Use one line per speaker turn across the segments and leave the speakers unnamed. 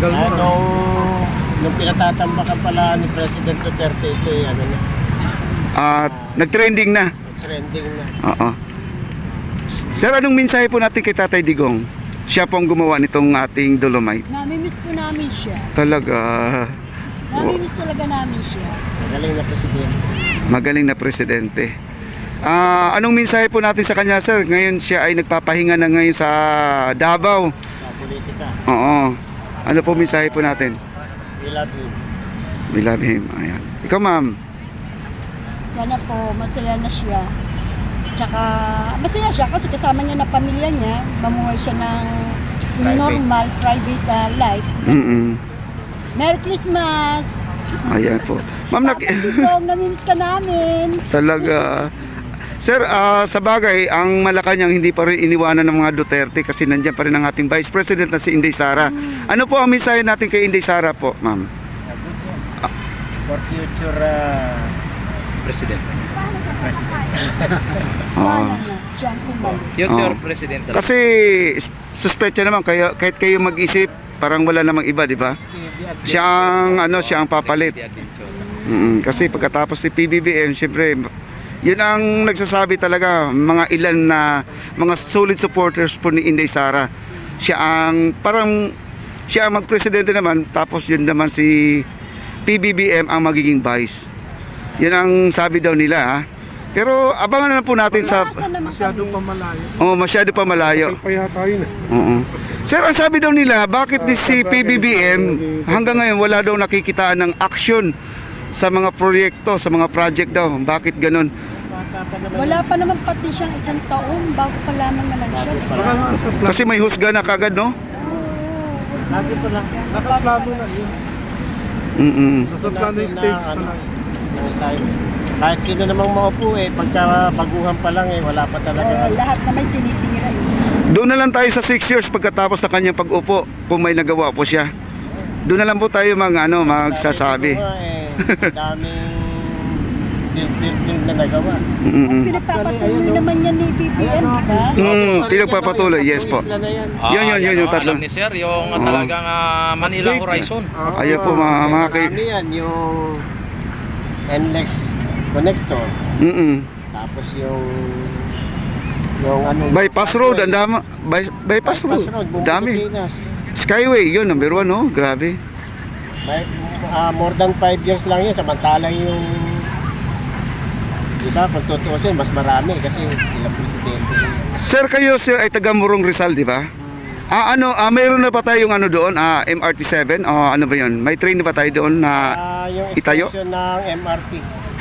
Tagal mo na.
Nung pinatatambakan pala ni President Duterte, ito ano na.
Nag-trending na.
Trending na.
Oo. Sir, anong mensahe po natin kay Tatay Digong? Siya po ang gumawa nitong ating Dolomite.
Namimiss po namin siya.
Talaga.
Namimiss talaga namin siya.
Magaling na presidente.
Magaling na presidente. Anong mensahe po natin sa kanya, sir? Ngayon siya ay nagpapahinga na ngayon sa Davao.
Sa politika.
Oo. Ano po mensahe po natin?
We love him.
We love him. Ayan. Ikaw, ma'am.
Sana po masaya na siya. Tsaka masaya siya kasi kasama niya na pamilya niya. Mamuhay siya ng normal, private life. Merry Christmas!
Ayan po. Ma'am,
namimiss ka namin.
talaga. Sir, sa bagay, ang Malacanang hindi pa rin iniwanan ng mga Duterte kasi nandiyan pa rin ang ating Vice President na si Inday Sara. Ano po ang mensahe natin kay Inday Sara po, ma'am?
For future president.
Sana na siyang kumalik.
Future president.
Kasi suspecha naman kahit kayo mag-isip, parang wala namang iba, di ba? Siya ang papalit. Kasi pagkatapos ni PBBM, syempre yun ang nagsasabi talaga mga ilan na mga solid supporters po ni Inday Sara. Siya ang magpresidente naman, tapos yun naman si PBBM ang magiging vice. Yun ang sabi daw nila, ha? Pero abangan na po natin sa
Masyado pa malayo.
masyado pa malayo.
Kaya tayo na.
Oo. Sir, ang sabi daw nila, bakit si PBBM hanggang ngayon wala daw nakikitaan ng action sa mga proyekto, sa mga project daw? Bakit ganun?
Wala pa naman pati siyang isang taon bago pa lamang naman siya.
Baka nasa plan.
Kasi may husga na kagad, no?
Sabi pa lang.
Nakaplano na yun. Nasa plano yung stage pa lang.
Kahit sino namang maupo pagka baguhan pa lang wala pa talaga.
Lahat na may tinitira.
Doon na lang tayo sa 6 years pagkatapos sa kanyang pag-upo, kung may nagawa po siya. Doon na lang po tayo magsasabi.
Daming build na nagawa.
Pinagpapatuloy naman yan ni BBM, di ba?
Pinagpapatuloy, yes po. Yun yung tatlo.
Alam ni Sir, yung talagang Manila Horizon.
Ayan po mga
Marami yan, yung NLEX connector. Tapos yung
Bypass road, ang dami. Bypass road, dami. Skyway, yun, number 1, no? Grabe.
More than 5 years lang yun, samantalang yung diba, kung tutuusin, mas marami kasi ilang presidente.
Sir, kayo sir ay taga Morong Rizal, di ba? Mayroon na ba tayong doon, MRT7? Ano ba yun? May train na ba tayo doon na
Yung
itayo?
station ng MRT.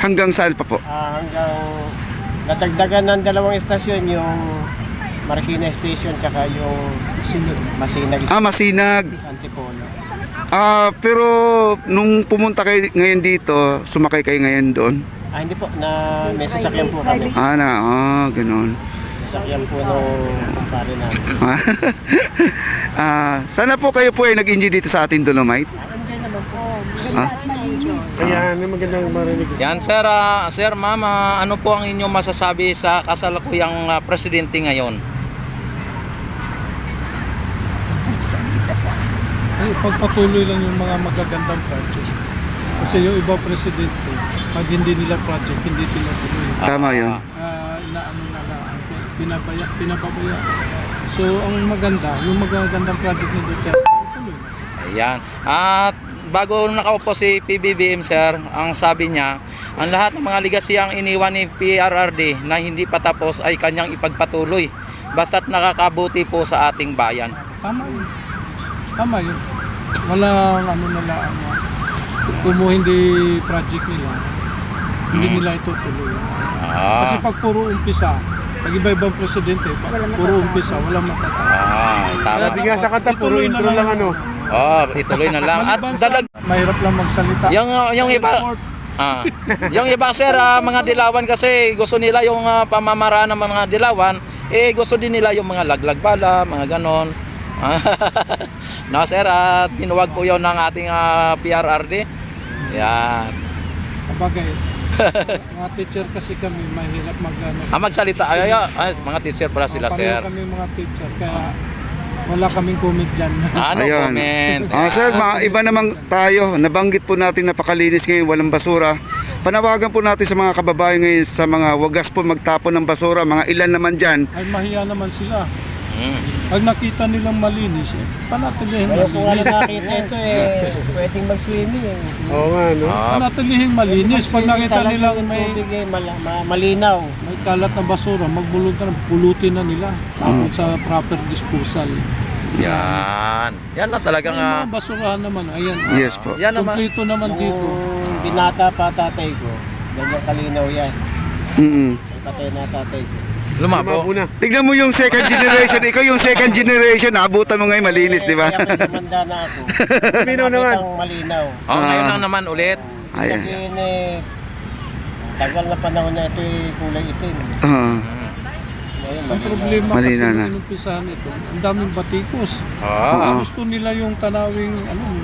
Hanggang saan pa po?
Hanggang natagdagan ng 2 istasyon, yung Marikina Station tsaka yung Masinag.
Masinag.
Antipolo.
Pero nung pumunta kayo ngayon dito, sumakay kayo ngayon doon?
Hindi po, may sasakyan po kami.
Ganun.
Sasakyan po nung kumpare namin.
Sana po kayo po ay nag-enjoy dito sa ating Dolomite.
Hindi naman po.
Kaya magandang marinig.
Yan Sir, Sir Mama, ano po ang inyong masasabi sa kasalukuyang presidente ngayon?
Pagpatuloy lang yung mga magagandang project. Kasi yung iba presidente, pag hindi nila project, hindi tinutuloy.
Tama yun.
Inaano na lang, pinapabaya. So, ang maganda, yung magagandang project ni Duterte, tuloy.
Ayan. At bago nakaupo si PBBM Sir, ang sabi niya, ang lahat ng mga legacy ang iniwan ni PRRD na hindi pa tapos ay kanyang ipagpatuloy. Basta't nakakabuti po sa ating bayan.
Tama yun. Tama yun. Walang na lang. Kung hindi project nila, hindi nila itutuloy. Kasi pag puro umpisa, pag iba-ibang presidente, puro umpisa, walang matatapos.
Tama.
Sabi nga sa kanta, puro intro lang
Ituloy na lang. At dadag
mahirap lang magsalita.
yung iba yung iba Sir, mga dilawan kasi gusto nila yung pamamaraan ng mga dilawan, gusto din nila yung mga laglag bala, mga ganon. No Sir, tinuwag po yun ng ating PRRD. Yan.
Kapagay, mga teacher kasi kami, mahirap magsalita.
Magsalita. Mga teacher pala sila Sir.
Kami mga teacher, kaya Wala kaming comment dyan.
Ano
Ayan.
comment?
Sir, iba naman tayo. Nabanggit po natin napakalinis ngayon, walang basura. Panawagan po natin sa mga kababayan ngayon sa mga wagas po magtapon ng basura. Mga ilan naman dyan.
Ay mahiya naman sila.
Mm.
Pag nakita nilang malinis, panatilihin
Kaya kung wala
malinis.
nakita ito pwedeng mag-swimming eh.
Oo nga, no?
Panatilihin malinis. Pag nakita
Talagang
nilang
yung
may
tubig malinaw.
kalat na basura, pulutin na nila. Tapos sa proper disposal.
Yan. Yan na talagang
Yung mga basurahan naman, ayan.
Yes po.
yan naman.
Kompleto naman dito.
Kung binata pa tatay ko, ganyan kalinaw yan.
Mm-mm.
May patay na tatay ko.
Lumabo.
Lumabo na.
Tignan mo yung second generation. Ikaw yung second generation. Naabutan mo ngayon malinis, di ba?
Kaya may tumanda na ako.
Malinaw naman.
Nakitang malinaw.
Oh, ngayon lang naman ulit.
Ayan.
Sabihin tagal na panahon na ito kulay itim. Ngayon,
Ang problema
Malina
kasi
na.
nung umpisahan ito, ang daming batikos.
Ah.
Mas gusto nila yung tanawing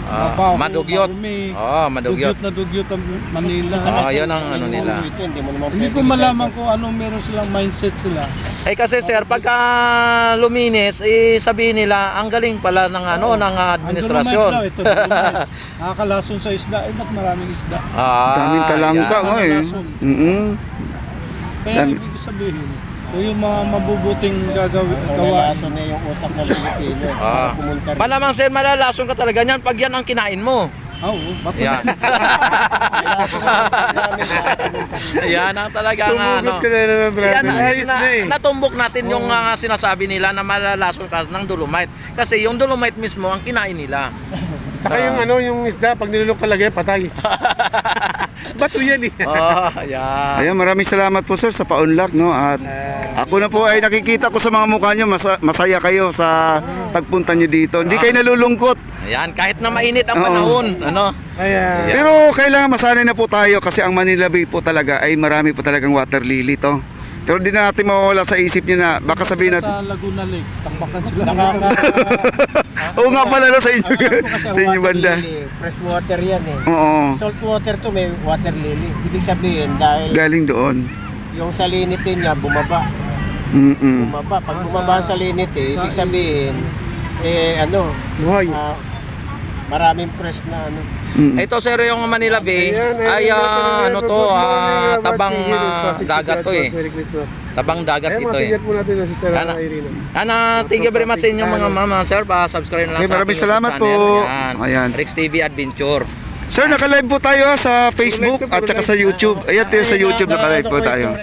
mabaho,
Madugyot.
marumi,
Madugyot.
na dugyot ang Manila.
Yun ang ano nila.
Ito, hindi mo naman
Hindi ko
pwede
malaman kung anong meron silang mindset sila.
Eh kasi sir, pagka luminis, sabihin nila, ang galing pala ng ano, ng administrasyon.
Ang Dolomites daw, ito, Dolomites. Nakakalason sa isda, ba't maraming isda?
Daming talangka
yan.
ngayon. Mm-mm.
Kaya
Dami.
ibig sabihin, kung yung mga mabubuting gawain,
Malalason na yung utak ng Pilipino.
Ah.
Pumunta rin.
Malamang sir, malalason ka talaga niyan pag yan ang kinain mo.
oo, ba't
Yan.
Malalason na namin
Yan ang talagang ano.
Tumugot ka na naman, brother.
Yan,
Ayos na eh.
natumbok natin yung sinasabi nila na malalason ka ng dolomite. Kasi yung dolomite mismo ang kinain nila.
Saka yung ano, yung isda, pag nilulok kalagay, patay. Bato yan eh.
Oh, yan.
Ayan, maraming salamat po sir sa paunlak, no? At ako na po ay nakikita ko sa mga mukha nyo, masaya kayo sa pagpunta nyo dito. Hindi kayo nalulungkot.
Ayan, kahit na mainit ang
Oo.
panahon, ano?
Ayan.
Pero kailangan masanay na po tayo kasi ang Manila Bay po talaga ay marami po talagang water lily to. Pero di na natin mawawala sa isip nyo na baka sabihin natin,
sa Laguna Lake, takbakan sila.
oo nga pala no, sa inyo, sa inyo banda.
Fresh water yan eh.
Oo,
Salt water to may water lily. Ibig sabihin dahil
galing doon.
yung salinity niya bumaba.
Mm-mm.
Bumaba. Pag bumaba ang salinity, ibig sabihin
Buhay.
maraming fresh na ano.
Mm-mm.
Ito sir, yung Manila Bay
Ayan,
ay
ayan,
ano to, tabang dagat to eh.
Merry Christmas.
Tabang dagat
Ayan,
ito eh.
masingat po natin na si Sarah
Ana.
Irina.
Thank you very much sa inyong mga mama, sir. Subscribe na lang
Okay,
sa
maraming
aking
salamat
YouTube
po.
channel. Ayan.
Ayan.
Rex TV Adventure.
Sir, naka-live po tayo sa Facebook at saka sa YouTube. Ayan, sa YouTube naka-live po tayo.